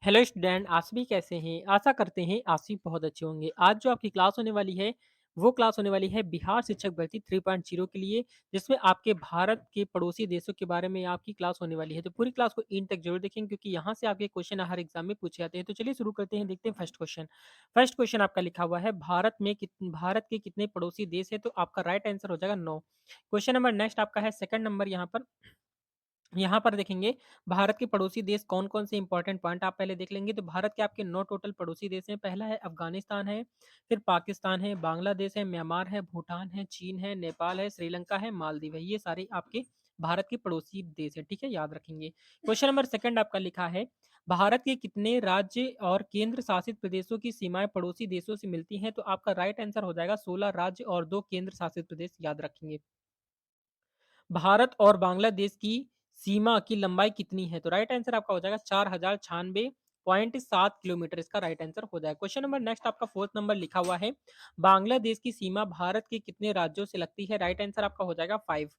Hello student, आप सभी कैसे हैं? आशा करते हैं आप सभी बहुत अच्छे होंगे। आज जो आपकी क्लास होने वाली है, वो क्लास होने वाली है बिहार शिक्षक भर्ती 3.0 के लिए, जिसमें आपके भारत के पड़ोसी देशों के बारे में आपकी क्लास होने वाली है। तो पूरी क्लास को एंड तक जरूर देखें क्योंकि यहाँ से आपके क्वेश्चन हर एग्जाम में पूछे जाते हैं। तो चलिए शुरू करते हैं, देखते हैं फर्स्ट क्वेश्चन। फर्स्ट क्वेश्चन आपका लिखा हुआ है, भारत के कितने पड़ोसी देश है? तो आपका राइट आंसर हो जाएगा 9। क्वेश्चन नंबर नेक्स्ट आपका है सेकंड नंबर। यहाँ पर देखेंगे भारत के पड़ोसी देश कौन-कौन से इंपॉर्टेंट पॉइंट आप पहले देख लेंगे। तो भारत के आपके 9 टोटल पड़ोसी देश हैं। पहला है अफ़गानिस्तान है, फिर पाकिस्तान है, बांग्लादेश है, म्यांमार है, भूटान है, चीन है, नेपाल है, श्रीलंका है, मालदीव है। ये सारे आपके भारत के पड़ोसी देश हैं, ठीक है? याद रखेंगे। क्वेश्चन नंबर सेकंड आपका लिखा है, भारत के कितने राज्य और केंद्र शासित प्रदेशों की सीमाएँ पड़ोसी देशों से मिलती हैं? तो आपका राइट आंसर हो जाएगा 16 राज्य और 2 केंद्र शासित प्रदेश, याद रखेंगे। भारत और बांग्लादेश की सीमा की लंबाई कितनी है? तो राइट आंसर आपका हो जाएगा 4096.7 किलोमीटर, इसका राइट आंसर हो जाएगा। क्वेश्चन नंबर नेक्स्ट आपका फोर्थ नंबर लिखा हुआ है, बांग्लादेश की सीमा भारत के कितने राज्यों से लगती है? राइट आंसर आपका हो जाएगा 5।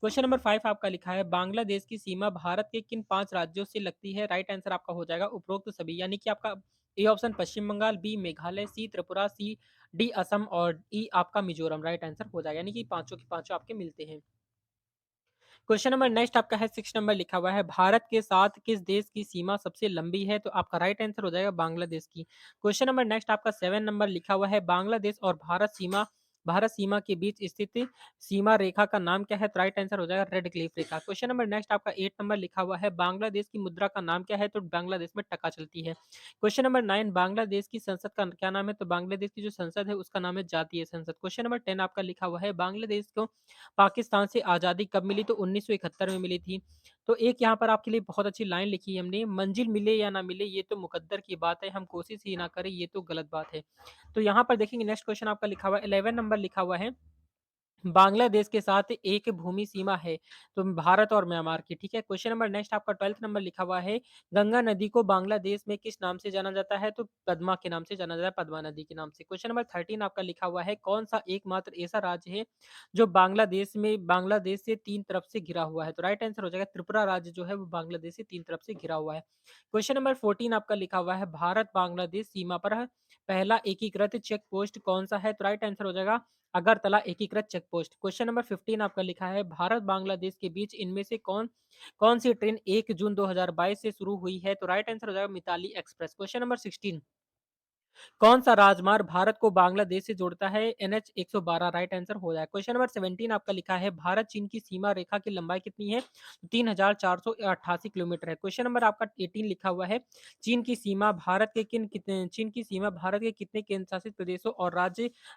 क्वेश्चन नंबर 5 आपका लिखा है, बांग्लादेश की सीमा भारत के किन 5 राज्यों से लगती है? राइट आंसर आपका हो जाएगा उपरोक्त सभी, यानी कि आपका A option Paschim Bangal, B Meghalaya, C Tripura, C D Assam और ई आपका मिजोरम। राइट आंसर हो जाएगा, यानी कि पांचों के पांचों आपके मिलते हैं। क्वेश्चन नंबर नेक्स्ट आपका है 6 नंबर लिखा हुआ है, भारत के साथ किस देश की सीमा सबसे लंबी है? तो आपका राइट आंसर हो जाएगा बांग्लादेश की। क्वेश्चन नंबर नेक्स्ट आपका 7 नंबर लिखा हुआ है, बांग्लादेश और भारत सीमा के बीच स्थित सीमा रेखा का नाम क्या है? तो राइट आंसर हो जाएगा रेड क्लिफ रेखा। क्वेश्चन नंबर नेक्स्ट आपका 8 नंबर लिखा हुआ है, बांग्लादेश की मुद्रा का नाम क्या है? तो बांग्लादेश में टका चलती है। क्वेश्चन नंबर 9, बांग्लादेश की संसद का क्या नाम है? तो बांग्लादेश की जो संसद है उसका नाम है जातीय संसद। क्वेश्चन नंबर 10 आपका लिखा हुआ है, बांग्लादेश को पाकिस्तान से आज़ादी कब मिली? तो 1971 में मिली थी। तो एक यहाँ पर आपके लिए बहुत अच्छी लाइन लिखी है हमने, मंजिल मिले या ना मिले ये तो मुकद्दर की बात है, हम कोशिश ही ना करें ये तो गलत बात है। तो यहाँ पर देखेंगे नेक्स्ट क्वेश्चन आपका लिखा हुआ है, 11 नंबर लिखा हुआ है, बांग्लादेश के साथ एक भूमि सीमा है, तो भारत और म्यांमार की, ठीक है? क्वेश्चन नंबर नेक्स्ट आपका 12th नंबर लिखा हुआ है, गंगा नदी को बांग्लादेश में किस नाम से जाना जाता है? तो पद्मा के नाम से जाना जाता है, पद्मा नदी के नाम से। क्वेश्चन नंबर 13 आपका लिखा हुआ है, कौन-सा एकमात्र ऐसा राज्य है, जो बांग्लादेश से 3 तरफ से घिरा हुआ है? तो राइट आंसर हो जाएगा त्रिपुरा राज्य जो है वो बांग्लादेश से 3 तरफ से घिरा हुआ है। क्वेश्चन नंबर 14 आपका लिखा हुआ है, भारत-बांग्लादेश सीमा पर पहला एकीकृत चेक पोस्ट कौन-सा है? तो राइट आंसर हो जाएगा अगरतला एकीकृत चेक पोस्ट। क्वेश्चन नंबर 15 आपका लिखा है, भारत बांग्लादेश के बीच इनमें से कौन कौन सी ट्रेन 1 जून 2022 से शुरू हुई है? तो राइट आंसर हो जाएगा मिताली एक्सप्रेस। क्वेश्चन नंबर 16, कौन सा राजमार्ग भारत को बांग्लादेश से जोड़ता है? एनएच 112, राइट आंसर हो जाएगा। क्वेश्चन नंबर 17 आपका लिखा है, भारत चीन की सीमा रेखा की लंबाई कितनी है? 3488 किलोमीटर है। क्वेश्चन नंबर आपका 18 लिखा हुआ है, चीन की सीमा भारत के कितने केंद्र शासित प्रदेशों और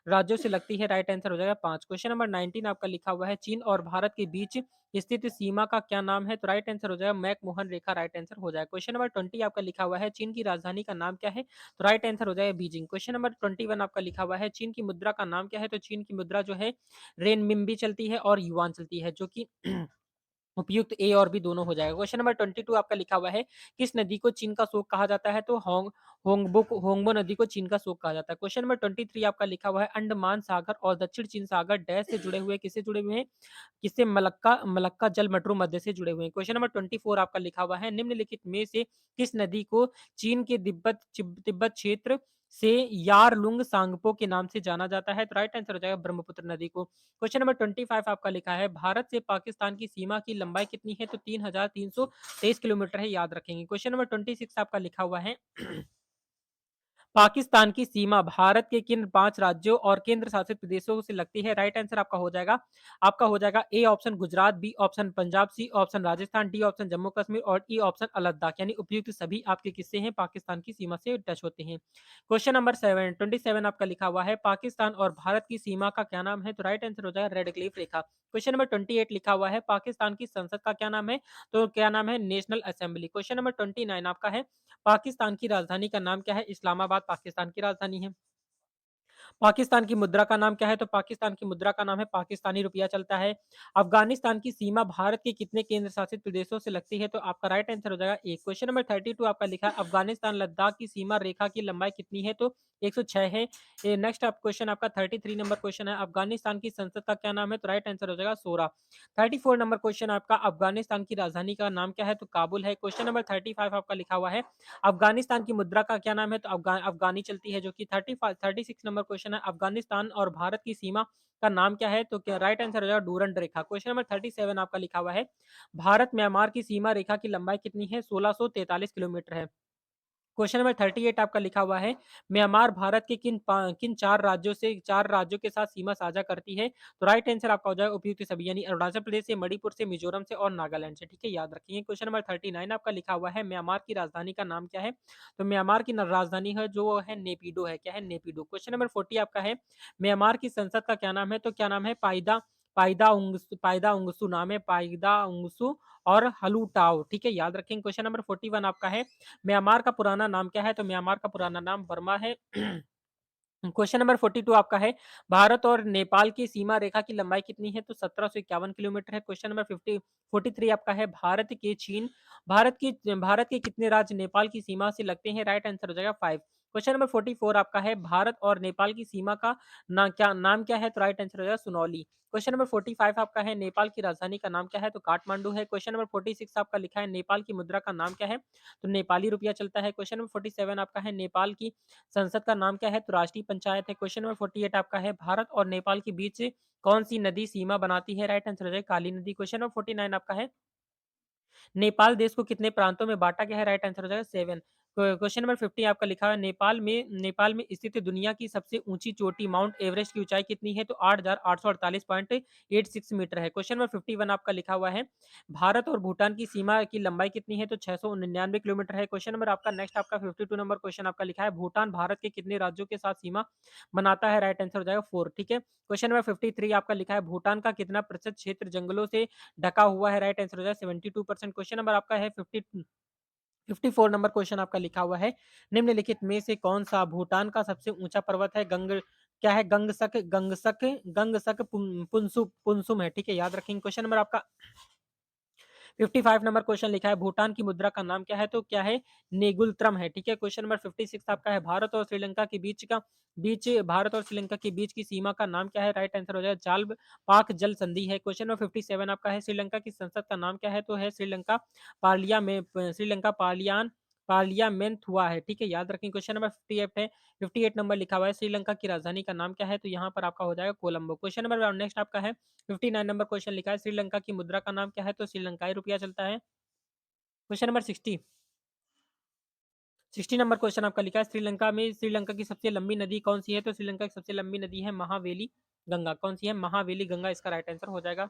राज्यों से लगती है? राइट आंसर हो जाएगा 5। क्वेश्चन नंबर 19 आपका लिखा हुआ है, चीन और भारत के बीच स्थित सीमा का क्या नाम है? तो राइट आंसर हो जाएगा मैकमोहन रेखा, राइट आंसर हो जाएगा। क्वेश्चन नंबर 20 आपका लिखा हुआ है, चीन की राजधानी का नाम क्या है? तो राइट आंसर हो जाएगा बीजिंग। क्वेश्चन नंबर 21 आपका लिखा हुआ है, चीन की मुद्रा का नाम क्या है? तो चीन की मुद्रा जो है रेनमिंबी चलती है और युआन चलती है, जो कि उपयुक्त ए और बी दोनों हो जाएगा। क्वेश्चन नंबर 22 आपका लिखा हुआ है, किस नदी को चीन का शोक कहा जाता है? तो होंगबो नदी को चीन का शोक कहा जाता है। क्वेश्चन नंबर 23 आपका लिखा हुआ है, अंडमान सागर और दक्षिण चीन सागर डैश से जुड़े हुए, किससे जुड़े हुए हैं? किससे? मलक्का मलक्का जलमट्रू मध्य से जुड़े हुए हैं। क्वेश्चन नंबर 24 आपका लिखा हुआ है, निम्नलिखित में से किस नदी को चीन के तिब्बत क्षेत्र से यारलुंग सांगपो के नाम से जाना जाता है? तो राइट आंसर हो जाएगा ब्रह्मपुत्र नदी को। क्वेश्चन नंबर 25 आपका लिखा है, भारत से पाकिस्तान की सीमा की लंबाई कितनी है? तो 3323 किलोमीटर है, याद रखेंगे। क्वेश्चन नंबर 26 आपका लिखा हुआ है, पाकिस्तान की सीमा भारत के किन 5 राज्यों और केंद्र शासित प्रदेशों से लगती है? राइट आंसर आपका हो जाएगा A option Gujarat, B option Punjab, C option Rajasthan, D option Jammu Kashmir और ई ऑप्शन लद्दाख, यानी उपयुक्त सभी आपके किस्से हैं पाकिस्तान की सीमा से टच होते हैं। क्वेश्चन नंबर 27 आपका लिखा हुआ है, पाकिस्तान और भारत की सीमा का क्या नाम है? तो राइट आंसर हो जाएगा रेड क्लिफ रेखा। क्वेश्चन नंबर 28 लिखा हुआ है, पाकिस्तान की संसद का क्या नाम है? तो क्या नाम है? National assembly. क्वेश्चन नंबर 29 आपका है, पाकिस्तान की राजधानी का नाम क्या है? इस्लामाबाद पाकिस्तान की राजधानी है। पाकिस्तान की मुद्रा का नाम क्या है? तो पाकिस्तान की मुद्रा का नाम है पाकिस्तानी रुपया चलता है। अफ़गानिस्तान की सीमा भारत के कितने केंद्र शासित प्रदेशों से लगती है? तो आपका राइट आंसर हो जाएगा 1। क्वेश्चन नंबर 32 आपका लिखा है अफ़गानिस्तान लद्दाख की सीमा रेखा की लंबाई कितनी है? तो 106 है। नेक्स्ट आप क्वेश्चन आपका 33 नंबर क्वेश्चन है अफ़गानिस्तान की संसद का क्या नाम है? तो राइट आंसर हो जाएगा 16। 34 नंबर क्वेश्चन आपका अफ़गानिस्तान की राजधानी का नाम क्या है? तो काबुल है। क्वेश्चन नंबर 35 आपका लिखा हुआ है अफ़गानिस्तान की मुद्रा का क्या नाम है? तो अफ़गानी चलती है जो कि 36 नंबर क्वेश्चन है अफ़गानिस्तान और भारत की सीमा का नाम क्या है? तो क्या राइट आंसर हो जाएगा डूरंड रेखा। क्वेश्चन नंबर 37 आपका लिखा हुआ है भारत म्यांमार की सीमा रेखा की लंबाई कितनी है? 1643 किलोमीटर है। क्वेश्चन नंबर 38 आपका लिखा हुआ है म्यांमार भारत के किन 4 राज्यों के साथ सीमा साझा करती है? तो राइट आंसर आपका हो जाएगा उपयुक्त सभी यानी अरुणाचल प्रदेश से, मणिपुर से, मिजोरम से और नागालैंड से। ठीक है, याद रखिए। क्वेश्चन नंबर 39 आपका लिखा हुआ है म्यांमार की राजधानी का नाम क्या है? तो म्यांमार की राजधानी है जो है नेपिडो है। क्या है? नेपिडो। क्वेश्चन नंबर 40 आपका है म्यांमार की संसद का क्या नाम है? तो क्या नाम है? पाइदा उंगसू नाम है, पाइदा उंगसू और हलूटाओ। ठीक है, याद रखेंगे। क्वेश्चन नंबर 41 आपका है म्यांमार का पुराना नाम क्या है? तो म्यांमार का पुराना नाम बर्मा है। क्वेश्चन नंबर 42 आपका है भारत और नेपाल की सीमा रेखा की लंबाई कितनी है? तो 1751 किलोमीटर है। क्वेश्चन नंबर 43 आपका है भारत के कितने राज्य नेपाल की सीमा से लगते हैं? राइट आंसर हो जाएगा 5। क्वेश्चन नंबर 44 आपका है भारत और नेपाल की सीमा का नाम क्या है? तो राइट आंसर हो जाएगा सुनौली। क्वेश्चन नंबर 45 आपका है नेपाल की राजधानी का नाम क्या है? तो काठमांडू है। क्वेश्चन नंबर 46 आपका लिखा है नेपाल की मुद्रा का नाम क्या है? तो नेपाली रुपया चलता है। क्वेश्चन नंबर 47 आपका है नेपाल की संसद का नाम क्या है? तो राष्ट्रीय पंचायत है। क्वेश्चन नंबर 48 आपका है भारत और नेपाल के बीच कौन सी नदी सीमा बनाती है? राइट आंसर हो जाएगा काली नदी। क्वेश्चन नंबर 49 आपका है नेपाल देश को कितने प्रांतों में बांटा गया है? राइट आंसर हो जाएगा 7। क्वेश्चन नंबर 50 आपका लिखा हुआ है नेपाल में स्थित दुनिया की सबसे ऊंची चोटी माउंट एवरेस्ट की ऊंचाई कितनी है? तो 8,848.86 मीटर है। क्वेश्चन नंबर 51 आपका लिखा हुआ है भारत और भूटान की सीमा की लंबाई कितनी है? तो 699 किलोमीटर है। क्वेश्चन नंबर आपका नेक्स्ट आपका 52 नंबर क्वेश्चन आपका लिखा है भूटान भारत के कितने राज्यों के साथ सीमा बनाता है? राइट आंसर हो जाएगा 4। ठीक है, क्वेश्चन नंबर 53 आपका लिखा है भूटान का कितना प्रतिशत क्षेत्र जंगलों से ढका हुआ है? राइट आंसर हो जाएगा 72%। क्वेश्चन नंबर आपका है 54 नंबर क्वेश्चन आपका लिखा हुआ है निम्नलिखित में से कौन सा भूटान का सबसे ऊंचा पर्वत है? क्या है? पुनसुम है। ठीक है, याद रखेंगे। क्वेश्चन नंबर आपका 55 नंबर क्वेश्चन लिखा है भूटान की मुद्रा का नाम क्या है? तो क्या है? नेगुलत्रम है। ठीक है, क्वेश्चन नंबर 56 आपका है भारत और श्रीलंका के बीच की सीमा का नाम क्या है? राइट आंसर हो जाएगा जाल पाक जल संधि है। क्वेश्चन नंबर 57 आपका है श्रीलंका की संसद का नाम क्या है? तो है श्रीलंका पार्लियामेंट हुआ है। ठीक है, याद रखें। क्वेश्चन नंबर 58 है 58 नंबर लिखा हुआ है श्रीलंका की राजधानी का नाम क्या है? तो यहाँ पर आपका हो जाएगा कोलंबो। क्वेश्चन नंबर नेक्स्ट आपका है 59 नंबर क्वेश्चन लिखा है श्रीलंका की मुद्रा का नाम क्या है? तो श्रीलंकाई रुपया चलता है। क्वेश्चन नंबर 60 नंबर क्वेश्चन आपका लिखा है श्रीलंका की सबसे लंबी नदी कौन सी है? तो श्रीलंका की सबसे लंबी नदी है महावेली गंगा। कौन सी है? महावेली गंगा इसका राइट आंसर हो जाएगा।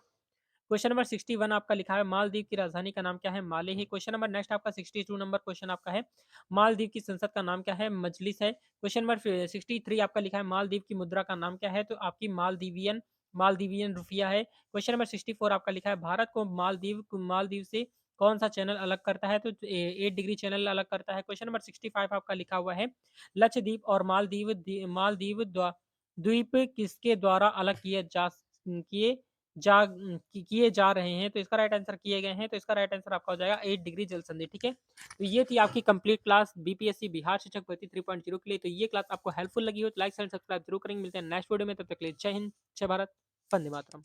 क्वेश्चन नंबर 61 आपका लिखा है मालदीव की राजधानी का नाम क्या है? माले है। क्वेश्चन नंबर नेक्स्ट आपका 62 नंबर क्वेश्चन आपका है मालदीव की संसद का नाम क्या है? मजलिस है। क्वेश्चन नंबर 63 आपका लिखा है मालदीव की मुद्रा का नाम क्या है? तो आपकी मालदीवियन रुपया है। क्वेश्चन नंबर 64 आपका लिखा है भारत को मालदीव से कौन सा चैनल अलग करता है? तो 8 डिग्री चैनल अलग करता है। क्वेश्चन नंबर 65 आपका लिखा हुआ है लक्षद्वीप और द्वीप किसके द्वारा अलग किए किए जा रहे हैं? तो इसका राइट आंसर किए गए हैं। तो इसका राइट आंसर आपका हो जाएगा 8 डिग्री जल संधि। ठीक है, तो ये थी आपकी कंप्लीट क्लास बीपीएससी बिहार शिक्षक भर्ती 3.0 के लिए। तो ये क्लास आपको हेल्पफुल लगी हो तो लाइक एंड सब्सक्राइब जरूर करेंगे। मिलते हैं नेक्स्ट वीडियो में, तब तक के लिए जय हिंद, जय भारत, वंदे मातरम।